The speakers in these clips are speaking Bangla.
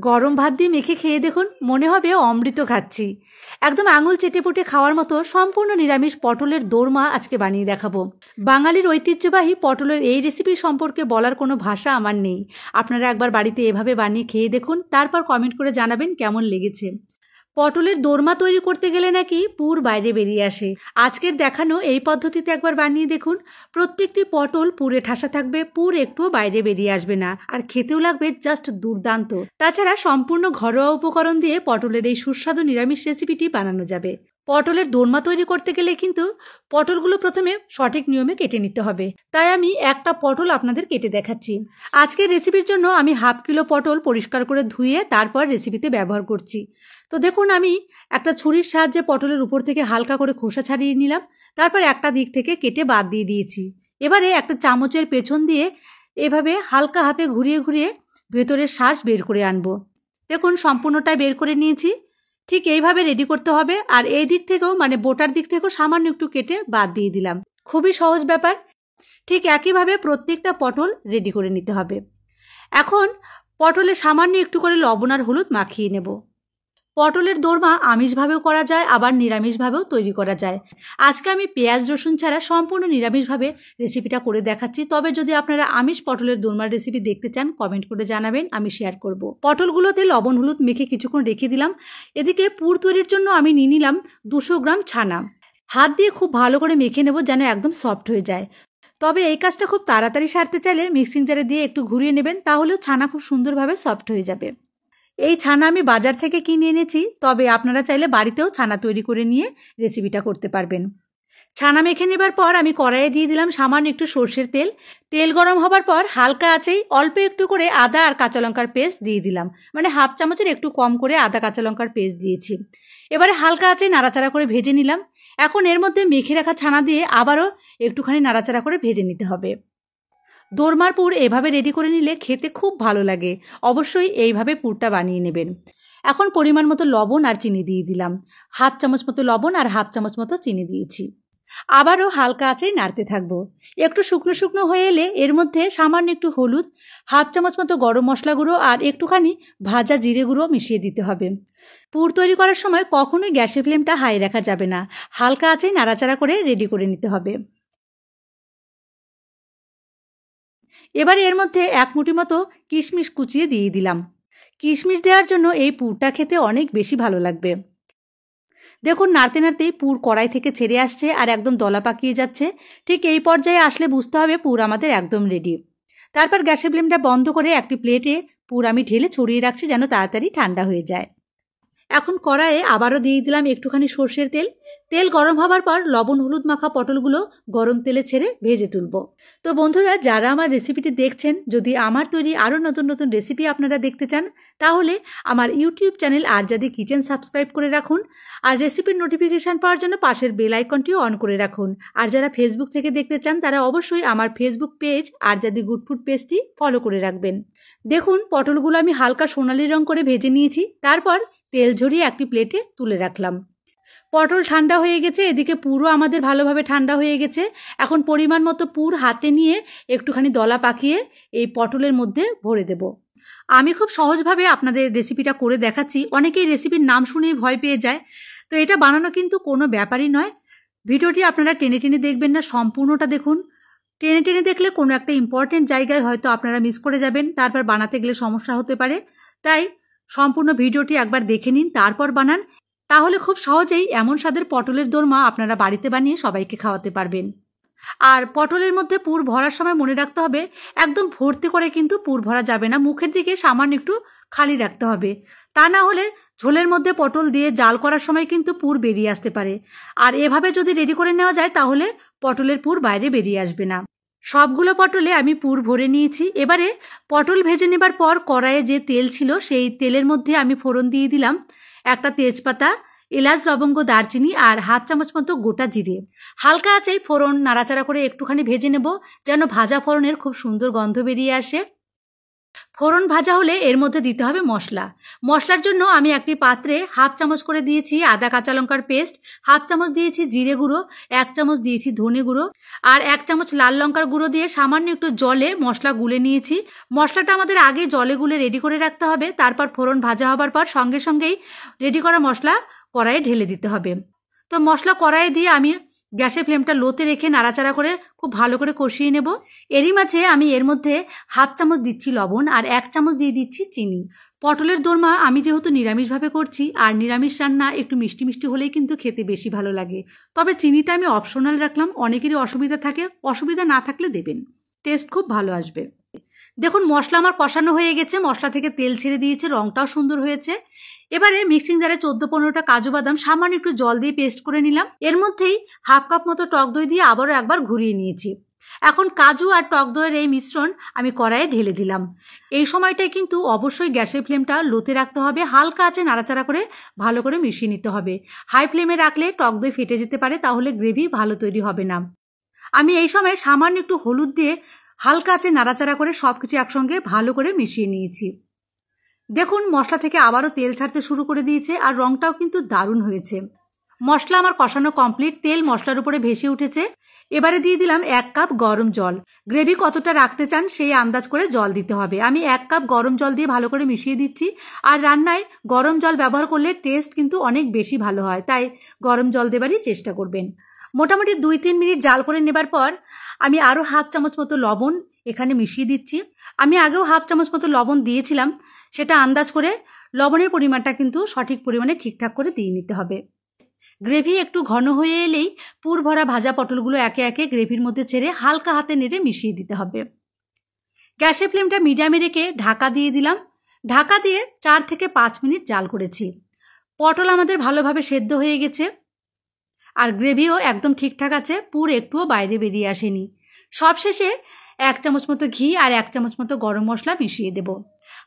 গরম ভাত দিয়ে মেখে খেয়ে দেখুন, মনে হবে অমৃত খাচ্ছি। একদম আঙুল চেটেপুটে খাওয়ার মতো সম্পূর্ণ নিরামিষ পটলের দোরমা আজকে বানিয়ে দেখাবো। বাঙালির ঐতিহ্যবাহী পটলের এই রেসিপি সম্পর্কে বলার কোনো ভাষা আমার নেই। আপনারা একবার বাড়িতে এভাবে বানিয়ে খেয়ে দেখুন, তারপর কমেন্ট করে জানাবেন কেমন লেগেছে। পটলের দোরমা তৈরি করতে গেলে নাকি পুর বাইরে বেরিয়ে আসে। আজকের দেখানো এই পদ্ধতিতে একবার বানিয়ে দেখুন। প্রত্যেকটি পটল পুরে ঠাসা থাকবে, পুর একটুও বাইরে বেরিয়ে আসবে না, আর খেতেও লাগবে জাস্ট দুর্দান্ত। তাছাড়া সম্পূর্ণ ঘরোয়া উপকরণ দিয়ে পটলের এই সুস্বাদু নিরামিষ রেসিপিটি বানানো যাবে। পটলের দোরমা তৈরি করতে গেলে কিন্তু পটলগুলো প্রথমে সঠিক নিয়মে কেটে নিতে হবে। তাই আমি একটা পটল আপনাদের কেটে দেখাচ্ছি। আজকের রেসিপির জন্য আমি 1/2 কিলো পটল পরিষ্কার করে ধুয়ে তারপর রেসিপিতে ব্যবহার করছি। তো দেখুন, আমি একটা ছুরির সাহায্যে পটলের উপর থেকে হালকা করে খোসা ছাড়িয়ে নিলাম, তারপর একটা দিক থেকে কেটে বাদ দিয়ে দিয়েছি। এবারে একটা চামচের পেছন দিয়ে এভাবে হালকা হাতে ঘুরিয়ে ঘুরিয়ে ভেতরের শাঁস বের করে আনবো। দেখুন, সম্পূর্ণটাই বের করে নিয়েছি। ঠিক এইভাবে রেডি করতে হবে। আর এই দিক থেকেও, মানে বোটার দিক থেকেও সামান্য একটু কেটে বাদ দিয়ে দিলাম। খুবই সহজ ব্যাপার। ঠিক একইভাবে প্রত্যেকটা পটল রেডি করে নিতে হবে। এখন পটলে সামান্য একটু করে লবণ আর হলুদ মাখিয়ে নেব। পটলের দোরমা আমিষভাবেও করা যায়, আবার নিরামিষভাবেও তৈরি করা যায়। আজকে আমি পেঁয়াজ রসুন ছাড়া সম্পূর্ণ নিরামিষভাবে রেসিপিটা করে দেখাচ্ছি। তবে যদি আপনারা আমিষ পটলের দোরমার রেসিপি দেখতে চান, কমেন্ট করে জানাবেন, আমি শেয়ার করব। পটলগুলোতে লবণ হলুদ মেখে কিছুক্ষণ রেখে দিলাম। এদিকে পুর তৈরির জন্য আমি নিয়ে নিলাম 200 গ্রাম ছানা। হাত দিয়ে খুব ভালো করে মেখে নেব যেন একদম সফট হয়ে যায়। তবে এই কাজটা খুব তাড়াতাড়ি সারতে চাইলে মিক্সিং জারে দিয়ে একটু ঘুরিয়ে নেবেন, তাহলেও ছানা খুব সুন্দরভাবে সফট হয়ে যাবে। এই ছানা আমি বাজার থেকে কিনে এনেছি, তবে আপনারা চাইলে বাড়িতেও ছানা তৈরি করে নিয়ে রেসিপিটা করতে পারবেন। ছানা মেখে নেবার পর আমি কড়াইয়ে দিয়ে দিলাম সামান্য একটু সর্ষের তেল। তেল গরম হবার পর হালকা আঁচেই অল্প একটু করে আদা আর কাঁচা লঙ্কার পেস্ট দিয়ে দিলাম, মানে 1/2 চামচের একটু কম করে আদা কাঁচা লঙ্কার পেস্ট দিয়েছি। এবারে হালকা আঁচে নাড়াচাড়া করে ভেজে নিলাম। এখন এর মধ্যে মেখে রাখা ছানা দিয়ে আবারও একটুখানি নাড়াচাড়া করে ভেজে নিতে হবে। দোরমার পুর এভাবে রেডি করে নিলে খেতে খুব ভালো লাগে। অবশ্যই এইভাবে পুরটা বানিয়ে নেবেন। এখন পরিমাণ মতো লবণ আর চিনি দিয়ে দিলাম। 1/2 চামচ মতো লবণ আর 1/2 চামচ মতো চিনি দিয়েছি। আবারও হালকা আঁচেই নাড়তে থাকবো। একটু শুকনো শুকনো হয়ে এলে এর মধ্যে সামান্য একটু হলুদ, 1/2 চামচ মতো গরম মশলা গুঁড়ো আর একটুখানি ভাজা জিরে গুঁড়ো মিশিয়ে দিতে হবে। পুর তৈরি করার সময় কখনোই গ্যাসের ফ্লেমটা হাই রাখা যাবে না। হালকা আঁচেই নাড়াচাড়া করে রেডি করে নিতে হবে। এবারে এর মধ্যে 1 মুঠি মতো কিশমিশ কুচিয়ে দিয়ে দিলাম। কিশমিশ দেওয়ার জন্য এই পুরটা খেতে অনেক বেশি ভালো লাগবে। দেখুন, নাড়তে নাড়তেই পুর কড়াই থেকে ছেড়ে আসছে আর একদম দলা পাকিয়ে যাচ্ছে। ঠিক এই পর্যায়ে আসলে বুঝতে হবে পুর আমাদের একদম রেডি। তারপর গ্যাসের ফ্লেমটা বন্ধ করে একটি প্লেটে পুর আমি ঢেলে ছড়িয়ে রাখছি যেন তাড়াতাড়ি ঠান্ডা হয়ে যায়। এখন কড়াইয়ে আবারও দিয়ে দিলাম একটুখানি সর্ষের তেল। তেল গরম হবার পর লবণ হলুদ মাখা পটলগুলো গরম তেলে ছেড়ে ভেজে তুলব। তো বন্ধুরা, যারা আমার রেসিপিটি দেখছেন, যদি আমার তৈরি আরও নতুন নতুন রেসিপি আপনারা দেখতে চান, তাহলে আমার ইউটিউব চ্যানেল আরজাদি কিচেন সাবস্ক্রাইব করে রাখুন। আর রেসিপির নোটিফিকেশান পাওয়ার জন্য পাশের বেল আইকনটিও অন করে রাখুন। আর যারা ফেসবুক থেকে দেখতে চান, তারা অবশ্যই আমার ফেসবুক পেজ আরজাদি গুড ফুড পেজটি ফলো করে রাখবেন। দেখুন, পটলগুলো আমি হালকা সোনালি রং করে ভেজে নিয়েছি। তারপর তেল ঝরিয়ে একটি প্লেটে তুলে রাখলাম। পটল ঠান্ডা হয়ে গেছে, এদিকে পুরও আমাদের ভালোভাবে ঠান্ডা হয়ে গেছে। এখন পরিমাণ মতো পুর হাতে নিয়ে একটুখানি দলা পাকিয়ে এই পটলের মধ্যে ভরে দেব। আমি খুব সহজভাবে আপনাদের রেসিপিটা করে দেখাচ্ছি। অনেকেই রেসিপির নাম শুনেই ভয় পেয়ে যায়। তো এটা বানানো কিন্তু কোনো ব্যাপারই নয়। ভিডিওটি আপনারা টেনে টেনে দেখবেন না, সম্পূর্ণটা দেখুন। টেনে টেনে দেখলে কোনো একটা ইম্পর্টেন্ট জায়গায় হয়তো আপনারা মিস করে যাবেন, তারপর বানাতে গেলে সমস্যা হতে পারে। তাই সম্পূর্ণ ভিডিওটি একবার দেখে নিন, তারপর বানান। তাহলে খুব সহজেই এমন স্বাদের পটলের দোরমা আপনারা বাড়িতে বানিয়ে সবাইকে খাওয়াতে পারবেন। আর পটলের মধ্যে পুর ভরার সময় মনে রাখতে হবে, একদম ভর্তি করে কিন্তু পুর ভরা যাবে না। মুখের দিকে সামান্য একটু খালি রাখতে হবে। তা না হলে ঝোলের মধ্যে পটল দিয়ে জাল করার সময় কিন্তু পুর বেরিয়ে আসতে পারে। আর এভাবে যদি রেডি করে নেওয়া যায়, তাহলে পটলের পুর বাইরে বেরিয়ে আসবে না। সবগুলো পটলে আমি পুর ভরে নিয়েছি। এবারে পটল ভেজে নেবার পর কড়াইয়ে যে তেল ছিল, সেই তেলের মধ্যে আমি ফোড়ন দিয়ে দিলাম একটা তেজপাতা, এলাচ, লবঙ্গ, দারচিনি আর 1/2 চামচ মতো গোটা জিরে। হালকা আঁচেই ফোড়ন নাড়াচাড়া করে একটুখানি ভেজে নেব, যেন ভাজা ফোড়নের খুব সুন্দর গন্ধ বেরিয়ে আসে। ফোড়ন ভাজা হলে এর মধ্যে দিতে হবে মশলা। মশলার জন্য আমি একটি পাত্রে 1/2 চামচ করে দিয়েছি আদা কাঁচা লঙ্কার পেস্ট, 1/2 চামচ দিয়েছি জিরে গুঁড়ো, 1 চামচ দিয়েছি ধনে গুঁড়ো আর 1 চামচ লাল লঙ্কার গুঁড়ো দিয়ে সামান্য একটু জলে মশলা গুলে নিয়েছি। মশলাটা আমাদের আগে জলে গুলে রেডি করে রাখতে হবে, তারপর ফোড়ন ভাজা হবার পর সঙ্গে সঙ্গেই রেডি করা মশলা কড়াইয়ে ঢেলে দিতে হবে। তো মশলা কড়াইয়ে দিয়ে আমি গ্যাসের ফ্লেমটা লোতে রেখে নাড়াচাড়া করে খুব ভালো করে কষিয়ে নেব। এরই মাঝে আমি এর মধ্যে 1/2 চামচ দিচ্ছি লবণ আর 1 চামচ দিয়ে দিচ্ছি চিনি। পটলের দোরমা আমি যেহেতু নিরামিষভাবে করছি, আর নিরামিষ রান্না একটু মিষ্টি মিষ্টি হলেই কিন্তু খেতে বেশি ভালো লাগে। তবে চিনিটা আমি অপশনাল রাখলাম, অনেকেরই অসুবিধা থাকে, অসুবিধা না থাকলে দেবেন, টেস্ট খুব ভালো আসবে। দেখুন মশলা আমার কষানো হয়ে গেছে, মশলা থেকে তেল ছেড়ে দিয়েছে, রঙটাও সুন্দর হয়েছে। এবারে মিক্সিং জারে 14-15টা কাজু বাদাম সামান্য একটু জল দিয়ে পেস্ট করে নিলাম। এর মধ্যেই 1/2 কাপ মতো টক দই দিয়ে আবারও একবার ঘুরিয়ে নিয়েছি। এখন কাজু আর টক দইয়ের এই মিশ্রণ আমি কড়াইয়ে ঢেলে দিলাম। এই সময়টায় কিন্তু অবশ্যই গ্যাসের ফ্লেমটা লোতে রাখতে হবে, হালকা আঁচে নাড়াচাড়া করে ভালো করে মিশিয়ে নিতে হবে। হাই ফ্লেমে রাখলে টক দই ফেটে যেতে পারে, তাহলে গ্রেভি ভালো তৈরি হবে না। আমি এই সময় সামান্য একটু হলুদ দিয়ে হালকা আঁচে নাড়াচাড়া করে সব কিছু একসঙ্গে ভালো করে মিশিয়ে নিয়েছি। দেখুন মশলা থেকে আবারও তেল ছাড়তে শুরু করে দিয়েছে আর রঙটাও কিন্তু দারুণ হয়েছে। মশলা আমার কষানো কমপ্লিট, তেল মশলার উপরে ভেসে উঠেছে। এবারে দিয়ে দিলাম 1 কাপ গরম জল। গ্রেভি কতটা রাখতে চান সেই আন্দাজ করে জল দিতে হবে। আমি 1 কাপ গরম জল দিয়ে ভালো করে মিশিয়ে দিচ্ছি। আর রান্নায় গরম জল ব্যবহার করলে টেস্ট কিন্তু অনেক বেশি ভালো হয়, তাই গরম জল দেবারই চেষ্টা করবেন। মোটামুটি 2-3 মিনিট জাল করে নেবার পর আমি আরও 1/2 চামচ মতো লবণ এখানে মিশিয়ে দিচ্ছি। আমি আগেও 1/2 চামচ মতো লবণ দিয়েছিলাম, সেটা আন্দাজ করে লবণের পরিমাণটা কিন্তু সঠিক পরিমাণে ঠিকঠাক করে দিয়ে নিতে হবে। গ্রেভি একটু ঘন হয়ে এলেই পুর ভরা ভাজা পটলগুলো একে একে গ্রেভির মধ্যে ছেড়ে হালকা হাতে নেড়ে মিশিয়ে দিতে হবে। গ্যাসের ফ্লেমটা মিডিয়ামে রেখে ঢাকা দিয়ে দিলাম। ঢাকা দিয়ে 4 থেকে 5 মিনিট জাল করেছি। পটল আমাদের ভালোভাবে সেদ্ধ হয়ে গেছে আর গ্রেভিও একদম ঠিকঠাক আছে, পুর একটুও বাইরে বেরিয়ে আসেনি। সবশেষে 1 চামচ মতো ঘি আর 1 চামচ মতো গরম মশলা মিশিয়ে দেব।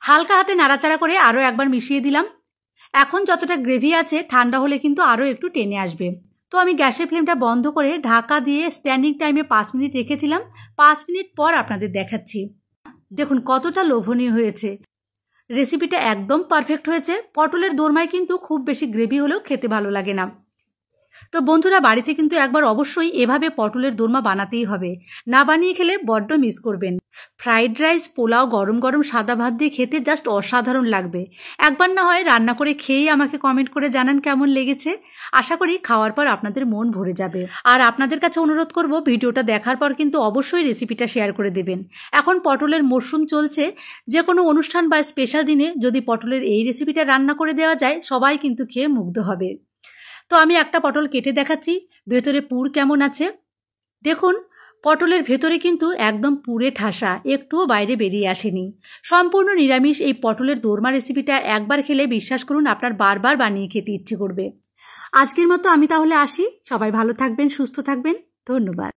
হালকা হাতে নাড়াচাড়া করে আরও একবার মিশিয়ে দিলাম। এখন যতটা গ্রেভি আছে ঠান্ডা হলে কিন্তু আরও একটু টেনে আসবে। তো আমি গ্যাসের ফ্লেমটা বন্ধ করে ঢাকা দিয়ে স্ট্যান্ডিং টাইমে 5 মিনিট রেখেছিলাম। 5 মিনিট পর আপনাদের দেখাচ্ছি। দেখুন কতটা লোভনীয় হয়েছে। রেসিপিটা একদম পারফেক্ট হয়েছে। পটলের দোরমায় কিন্তু খুব বেশি গ্রেভি হলেও খেতে ভালো লাগে না। তো বন্ধুরা বাড়িতে কিন্তু একবার অবশ্যই এভাবে পটলের দোরমা বানাতেই হবে, না বানিয়ে খেলে বড্ড মিস করবেন। ফ্রাইড রাইস, পোলাও, গরম গরম সাদা ভাত দিয়ে খেতে জাস্ট অসাধারণ লাগবে। একবার না হয় রান্না করে খেয়েই আমাকে কমেন্ট করে জানান কেমন লেগেছে। আশা করি খাওয়ার পর আপনাদের মন ভরে যাবে। আর আপনাদের কাছে অনুরোধ করব ভিডিওটা দেখার পর কিন্তু অবশ্যই রেসিপিটা শেয়ার করে দেবেন। এখন পটলের মরশুম চলছে, যে কোনো অনুষ্ঠান বা স্পেশাল দিনে যদি পটলের এই রেসিপিটা রান্না করে দেওয়া যায় সবাই কিন্তু খেয়ে মুগ্ধ হবে। তো আমি একটা পটল কেটে দেখাচ্ছি ভেতরে পুর কেমন আছে। দেখুন পটলের ভেতরে কিন্তু একদম পুরে ঠাসা, একটুও বাইরে বেরিয়ে আসেনি। সম্পূর্ণ নিরামিষ এই পটলের দোরমা রেসিপিটা একবার খেলে বিশ্বাস করুন আপনার বারবার বানিয়ে খেতে ইচ্ছে করবে। আজকের মতো আমি তাহলে আসি। সবাই ভালো থাকবেন, সুস্থ থাকবেন। ধন্যবাদ।